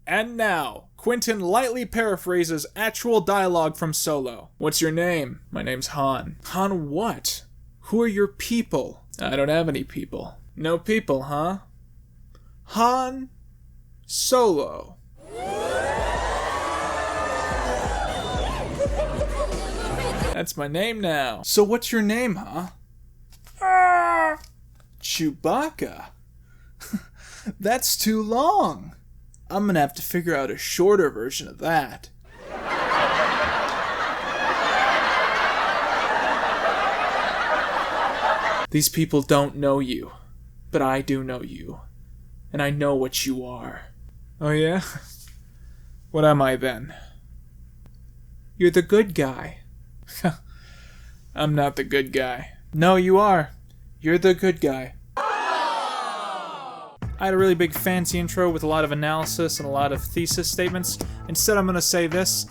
And now, Quinton lightly paraphrases actual dialogue from Solo. What's your name? My name's Han. Han what? Who are your people? I don't have any people. No people, huh? Han Solo. That's my name now. So what's your name, huh? Chewbacca. That's too long. I'm gonna have to figure out a shorter version of that. These people don't know you, but I do know you, and I know what you are. Oh yeah? What am I then? You're the good guy. I'm not the good guy. No, you are. You're the good guy. I had a really big fancy intro with a lot of analysis and a lot of thesis statements. Instead, I'm gonna say this.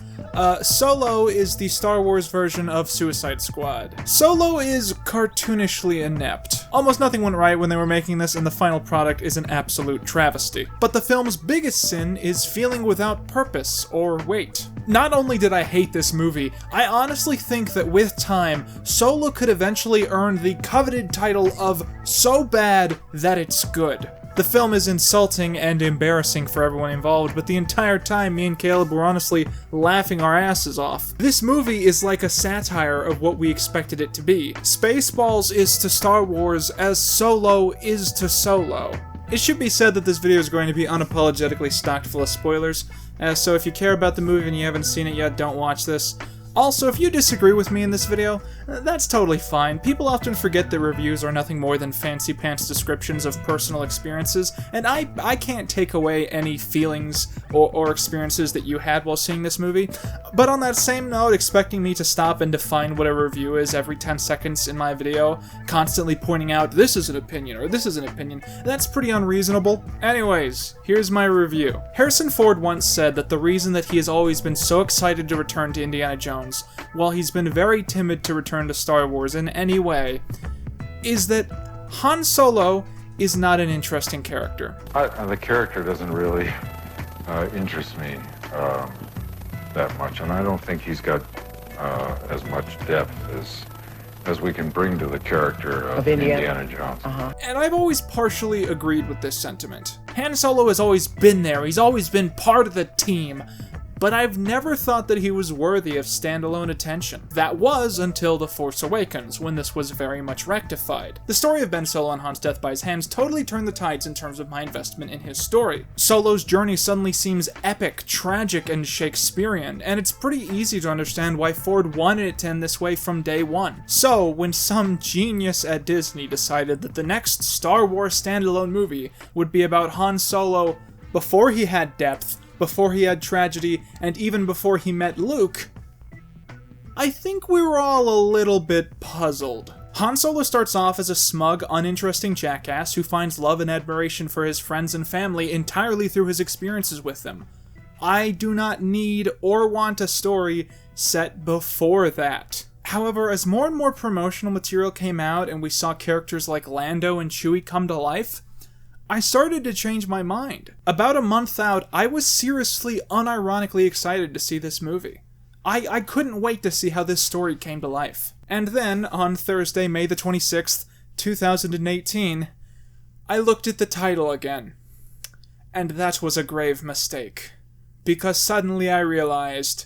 Solo is the Star Wars version of Suicide Squad. Solo is cartoonishly inept. Almost nothing went right when they were making this, and the final product is an absolute travesty. But the film's biggest sin is feeling without purpose or weight. Not only did I hate this movie, I honestly think that with time, Solo could eventually earn the coveted title of so bad that it's good. The film is insulting and embarrassing for everyone involved, but the entire time me and Caleb were honestly laughing our asses off. This movie is like a satire of what we expected it to be. Spaceballs is to Star Wars as Solo is to Solo. It should be said that this video is going to be unapologetically stocked full of spoilers, so if you care about the movie and you haven't seen it yet, don't watch this. Also, if you disagree with me in this video, that's totally fine. People often forget that reviews are nothing more than fancy pants descriptions of personal experiences, and I can't take away any feelings or experiences that you had while seeing this movie. But on that same note, expecting me to stop and define what a review is every 10 seconds in my video, constantly pointing out this is an opinion or this is an opinion, that's pretty unreasonable. Anyways, here's my review. Harrison Ford once said that the reason that he has always been so excited to return to Indiana Jones, while he's been very timid to return to Star Wars in any way, is that Han Solo is not an interesting character. The character doesn't really interest me that much, and I don't think he's got as much depth as we can bring to the character of Indiana Jones. And I've always partially agreed with this sentiment. Han Solo has always been there, he's always been part of the team, but I've never thought that he was worthy of standalone attention. That was until The Force Awakens, when this was very much rectified. The story of Ben Solo and Han's death by his hands totally turned the tides in terms of my investment in his story. Solo's journey suddenly seems epic, tragic, and Shakespearean, and it's pretty easy to understand why Ford wanted it to end this way from day one. So, when some genius at Disney decided that the next Star Wars standalone movie would be about Han Solo before he had depth, before he had tragedy, and even before he met Luke, I think we were all a little bit puzzled. Han Solo starts off as a smug, uninteresting jackass who finds love and admiration for his friends and family entirely through his experiences with them. I do not need or want a story set before that. However, as more and more promotional material came out and we saw characters like Lando and Chewie come to life, I started to change my mind. About a month out, I was seriously, unironically excited to see this movie. I couldn't wait to see how this story came to life. And then, on Thursday, May the 26th, 2018, I looked at the title again. And that was a grave mistake. Because suddenly I realized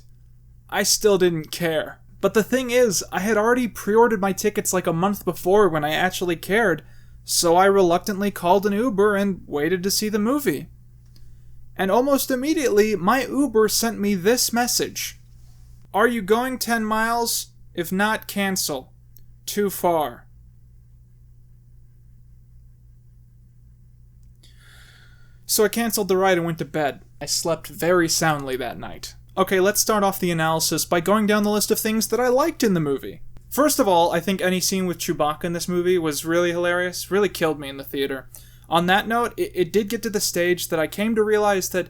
I still didn't care. But the thing is, I had already pre-ordered my tickets like a month before when I actually cared, so I reluctantly called an Uber and waited to see the movie. And almost immediately, my Uber sent me this message. Are you going 10 miles? If not, cancel. Too far. So I canceled the ride and went to bed. I slept very soundly that night. Okay, let's start off the analysis by going down the list of things that I liked in the movie. First of all, I think any scene with Chewbacca in this movie was really hilarious, really killed me in the theater. On that note, it did get to the stage that I came to realize that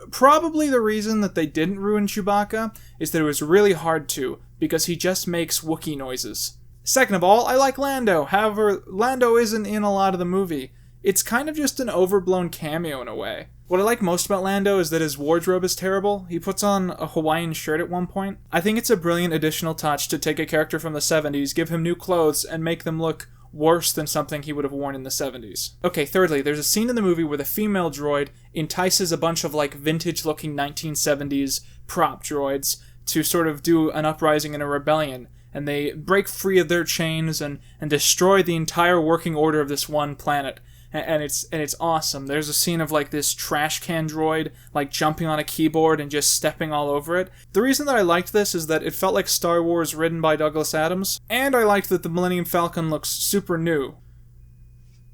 probably the reason that they didn't ruin Chewbacca is that it was really hard to, because he just makes Wookiee noises. Second of all, I like Lando, however, Lando isn't in a lot of the movie. It's kind of just an overblown cameo in a way. What I like most about Lando is that his wardrobe is terrible. He puts on a Hawaiian shirt at one point. I think it's a brilliant additional touch to take a character from the 70s, give him new clothes, and make them look worse than something he would have worn in the 70s. Okay, thirdly, there's a scene in the movie where the female droid entices a bunch of vintage-looking 1970s prop droids to sort of do an uprising and a rebellion, and they break free of their chains and destroy the entire working order of this one planet. And it's awesome. There's a scene of this trash can droid jumping on a keyboard and just stepping all over it. The reason that I liked this is that it felt like Star Wars written by Douglas Adams, and I liked that the Millennium Falcon looks super new.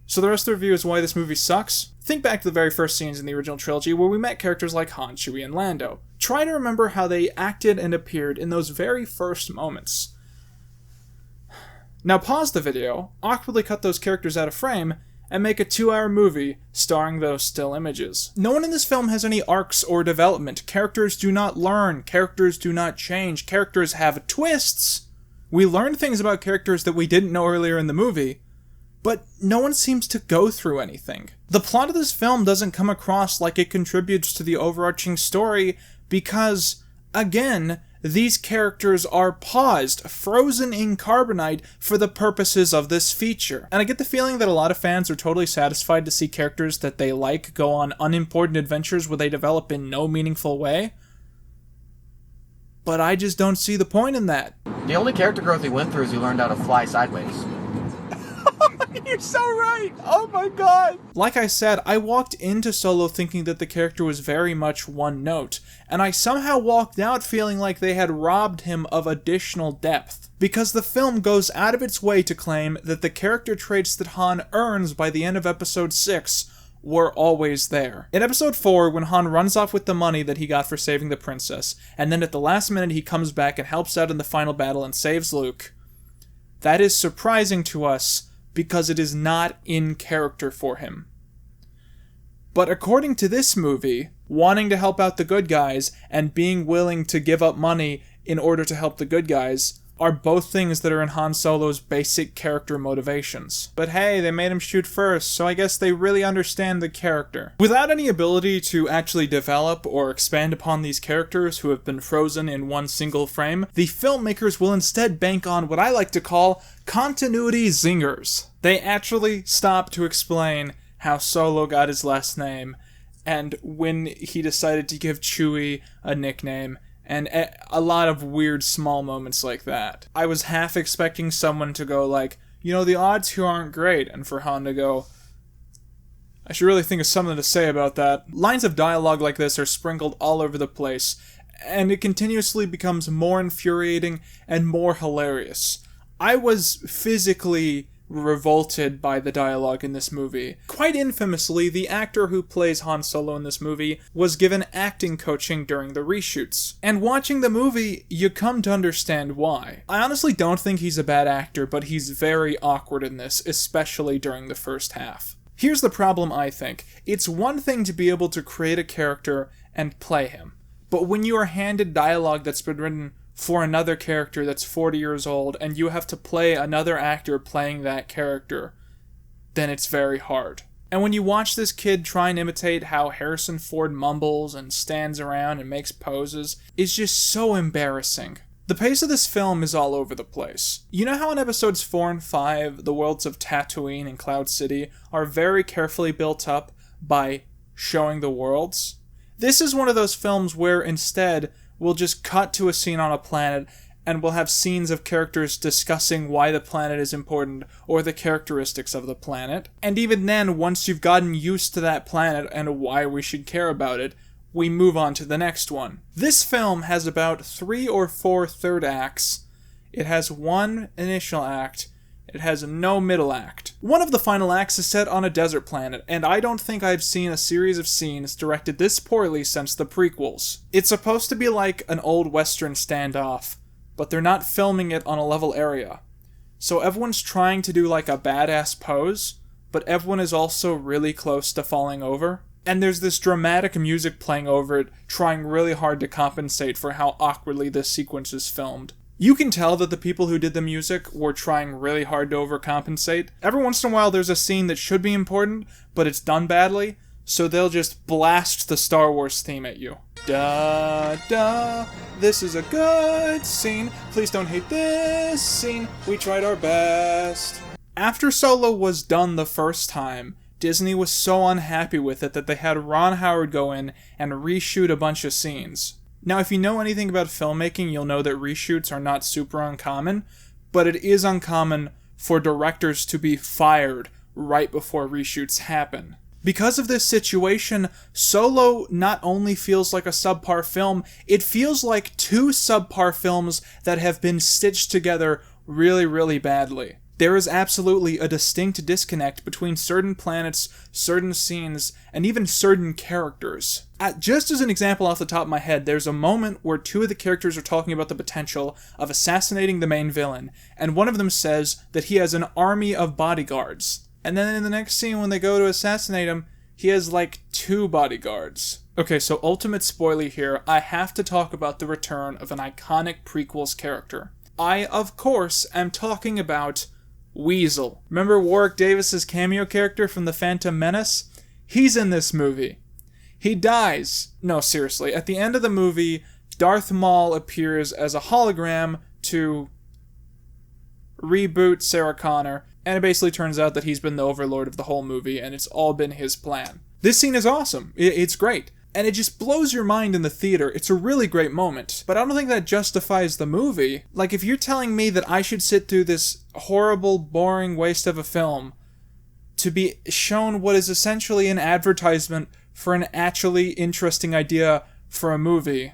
So the rest of the review is why this movie sucks. Think back to the very first scenes in the original trilogy where we met characters like Han, Chewie, and Lando. Try to remember how they acted and appeared in those very first moments. Now pause the video, awkwardly cut those characters out of frame, and make a 2-hour movie starring those still images. No one in this film has any arcs or development. Characters do not learn. Characters do not change. Characters have twists. We learn things about characters that we didn't know earlier in the movie, but no one seems to go through anything. The plot of this film doesn't come across like it contributes to the overarching story because, again, these characters are paused, frozen in carbonite for the purposes of this feature. And I get the feeling that a lot of fans are totally satisfied to see characters that they like go on unimportant adventures where they develop in no meaningful way. But I just don't see the point in that. The only character growth he went through is he learned how to fly sideways. You're so right! Oh my god! Like I said, I walked into Solo thinking that the character was very much one note, and I somehow walked out feeling like they had robbed him of additional depth. Because the film goes out of its way to claim that the character traits that Han earns by the end of Episode 6 were always there. In Episode 4, when Han runs off with the money that he got for saving the princess, and then at the last minute he comes back and helps out in the final battle and saves Luke, that is surprising to us, because it is not in character for him. But according to this movie, wanting to help out the good guys and being willing to give up money in order to help the good guys are both things that are in Han Solo's basic character motivations. But hey, they made him shoot first, so I guess they really understand the character. Without any ability to actually develop or expand upon these characters who have been frozen in one single frame, the filmmakers will instead bank on what I like to call continuity zingers. They actually stop to explain how Solo got his last name, and when he decided to give Chewie a nickname, and a lot of weird small moments like that. I was half expecting someone to go the odds here aren't great, and for Han to go, I should really think of something to say about that. Lines of dialogue like this are sprinkled all over the place, and it continuously becomes more infuriating and more hilarious. I was physically revolted by the dialogue in this movie. Quite infamously, the actor who plays Han Solo in this movie was given acting coaching during the reshoots. And watching the movie, you come to understand why. I honestly don't think he's a bad actor, but he's very awkward in this, especially during the first half. Here's the problem, I think. It's one thing to be able to create a character and play him, but when you are handed dialogue that's been written for another character that's 40 years old, and you have to play another actor playing that character, then it's very hard. And when you watch this kid try and imitate how Harrison Ford mumbles and stands around and makes poses, it's just so embarrassing. The pace of this film is all over the place. You know how in episodes 4 and 5, the worlds of Tatooine and Cloud City are very carefully built up by showing the worlds? This is one of those films where instead, we'll just cut to a scene on a planet, and we'll have scenes of characters discussing why the planet is important, or the characteristics of the planet. And even then, once you've gotten used to that planet and why we should care about it, we move on to the next one. This film has about 3 or 4 third acts. It has 1 initial act. It has no middle act. One of the final acts is set on a desert planet, and I don't think I've seen a series of scenes directed this poorly since the prequels. It's supposed to be like an old western standoff, but they're not filming it on a level area. So everyone's trying to do a badass pose, but everyone is also really close to falling over. And there's this dramatic music playing over it, trying really hard to compensate for how awkwardly this sequence is filmed. You can tell that the people who did the music were trying really hard to overcompensate. Every once in a while there's a scene that should be important, but it's done badly, so they'll just blast the Star Wars theme at you. Da da, this is a good scene. Please don't hate this scene. We tried our best. After Solo was done the first time, Disney was so unhappy with it that they had Ron Howard go in and reshoot a bunch of scenes. Now, if you know anything about filmmaking, you'll know that reshoots are not super uncommon, but it is uncommon for directors to be fired right before reshoots happen. Because of this situation, Solo not only feels like a subpar film, it feels like two subpar films that have been stitched together really, really badly. There is absolutely a distinct disconnect between certain planets, certain scenes, and even certain characters. Just as an example off the top of my head, there's a moment where two of the characters are talking about the potential of assassinating the main villain, and one of them says that he has an army of bodyguards. And then in the next scene, when they go to assassinate him, he has like 2 bodyguards. Okay, so ultimate spoiler here, I have to talk about the return of an iconic prequels character. I, of course, am talking about Weasel. Remember Warwick Davis's cameo character from The Phantom Menace? He's in this movie. He dies. No, seriously. At the end of the movie, Darth Maul appears as a hologram to reboot Sarah Connor, and it basically turns out that he's been the overlord of the whole movie, and it's all been his plan. This scene is awesome. It's great. And it just blows your mind in the theater. It's a really great moment. But I don't think that justifies the movie. Like, if you're telling me that I should sit through this horrible, boring waste of a film to be shown what is essentially an advertisement for an actually interesting idea for a movie,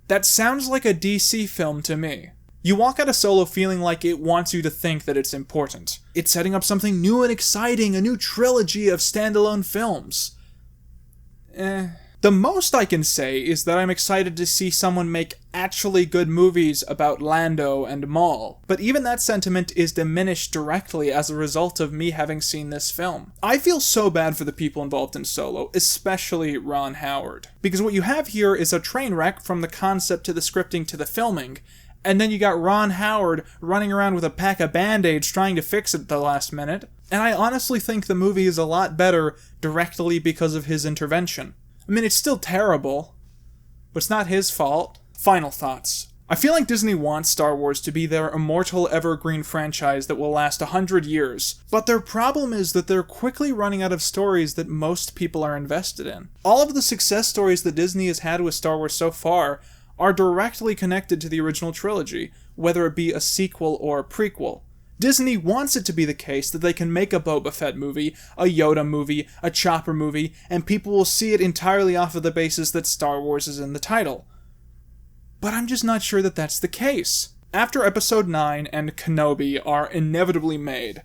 that sounds like a DC film to me. You walk out of Solo feeling like it wants you to think that it's important. It's setting up something new and exciting, a new trilogy of standalone films. The most I can say is that I'm excited to see someone make actually good movies about Lando and Maul. But even that sentiment is diminished directly as a result of me having seen this film. I feel so bad for the people involved in Solo, especially Ron Howard. Because what you have here is a train wreck from the concept to the scripting to the filming, and then you got Ron Howard running around with a pack of Band-Aids trying to fix it at the last minute. And I honestly think the movie is a lot better directly because of his intervention. I mean, it's still terrible, but it's not his fault. Final thoughts. I feel like Disney wants Star Wars to be their immortal evergreen franchise that will last 100 years, but their problem is that they're quickly running out of stories that most people are invested in. All of the success stories that Disney has had with Star Wars so far are directly connected to the original trilogy, whether it be a sequel or a prequel. Disney wants it to be the case that they can make a Boba Fett movie, a Yoda movie, a Chopper movie, and people will see it entirely off of the basis that Star Wars is in the title. But I'm just not sure that that's the case. After Episode 9 and Kenobi are inevitably made,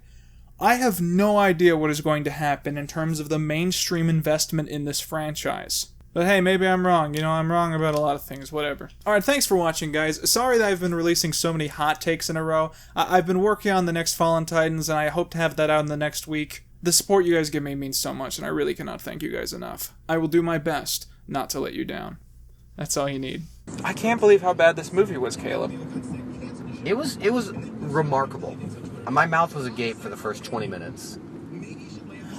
I have no idea what is going to happen in terms of the mainstream investment in this franchise. But hey, maybe I'm wrong. I'm wrong about a lot of things, whatever. Alright, thanks for watching, guys. Sorry that I've been releasing so many hot takes in a row. I've been working on the next Fallen Titans, and I hope to have that out in the next week. The support you guys give me means so much, and I really cannot thank you guys enough. I will do my best not to let you down. That's all you need. I can't believe how bad this movie was, Caleb. It was remarkable. My mouth was agape for the first 20 minutes.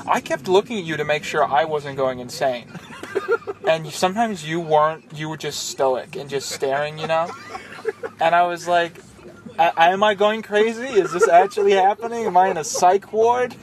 I kept looking at you to make sure I wasn't going insane. And sometimes you weren't, you were just stoic and just staring, And I was like, am I going crazy? Is this actually happening? Am I in a psych ward?